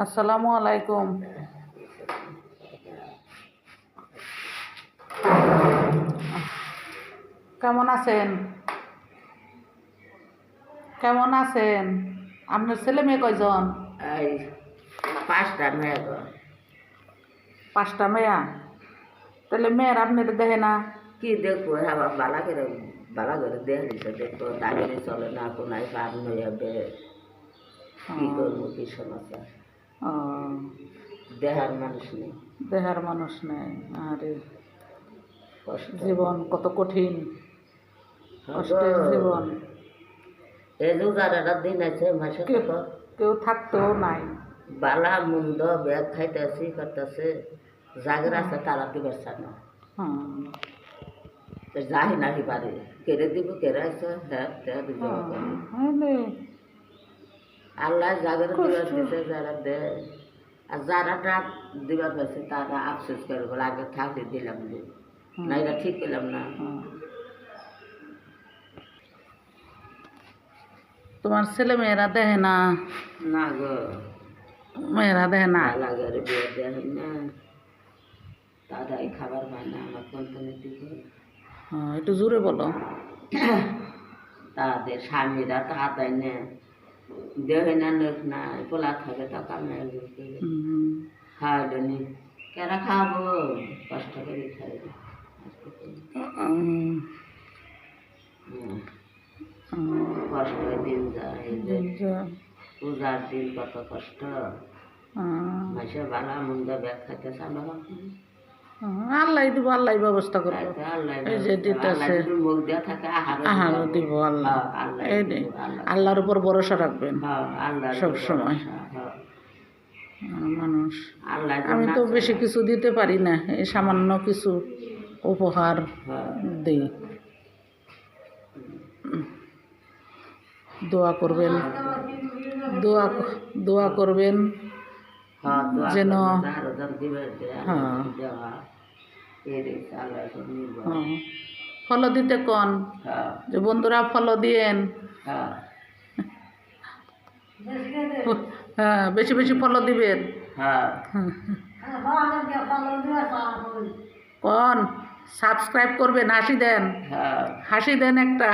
আসসালামু আলাইকুম। কেমন আছেন? কেমন আছেন? আপনার ছেলে মেয়ে কয়জন? এই 5টা মেয়ে গো। 5টা মেয়া? তাহলে মেয়ের আপনার দেখে না? কি দেখবো আবার বালা করে দেখে দিছে, দেখবো দাঁড়িয়ে চলে না, কোনায় পার নইয়া কি করবো, কি সমস্যা। ও, দেহার মানুষ নেই, দেহার মানুষ নেই। আরে কষ্ট। জীবন কত কঠিন, কষ্টের জীবন। এই যে যারা দিন আছে মাসে কেউ থাকতেও নাই। বালা মন্দ ব্যাগ খাইতেছি করতেছে, জাগের আছে তারা দিবার চায় না। যাই নাহি পারে, কেড়ে দিব, কেড়ে আছে, হ্যাঁ আল্লাহ জাগের দিবার দিছে, যারা দেয় আর যারা ডাক দিবার পাইছে তারা আফসোস করে বলে আগে থাকলে দিলাম না, এটা ঠিক পেলাম না। তোমার ছেলে মেয়েরা দেখে না? না গো, মেয়েরা দেখে না? লাগে বিয়ে দেয় না, তারাই খাবার পায় না, আমার কোম্পানি থেকে। একটু জোরে বলো। তাদের স্বামীরা তা দেয় না, দেহে না, লোক না, পোলা থাকে তা কামে খাওয়ানি, কেরা খাবো, কষ্ট করে খাই। কষ্ট দিন যায়, পূজার দিন কত কষ্ট, মাসে বালা মন্দ ব্যাগ খাইতে চালো। আল্লাহ দিব, আল্লাহ ব্যবস্থা করবো। এই যে দিতেছে মুখ দেওয়া থাকে, আহারও দিব আল্লাহ। এই আল্লাহর উপর ভরসা রাখবেন সব সময়। মানুষ আমি তো বেশি কিছু দিতে পারি না, এই সামান্য কিছু উপহার দিই। দোয়া করবেন, দোয়া করবেন যেন ফলো দিতে কন যে বন্ধুরা ফলো দিয়েন। হ্যাঁ, বেশি বেশি ফলো দিবেন। কন সাবস্ক্রাইব করবেন, হাসি দেন, হাসি দেন একটা।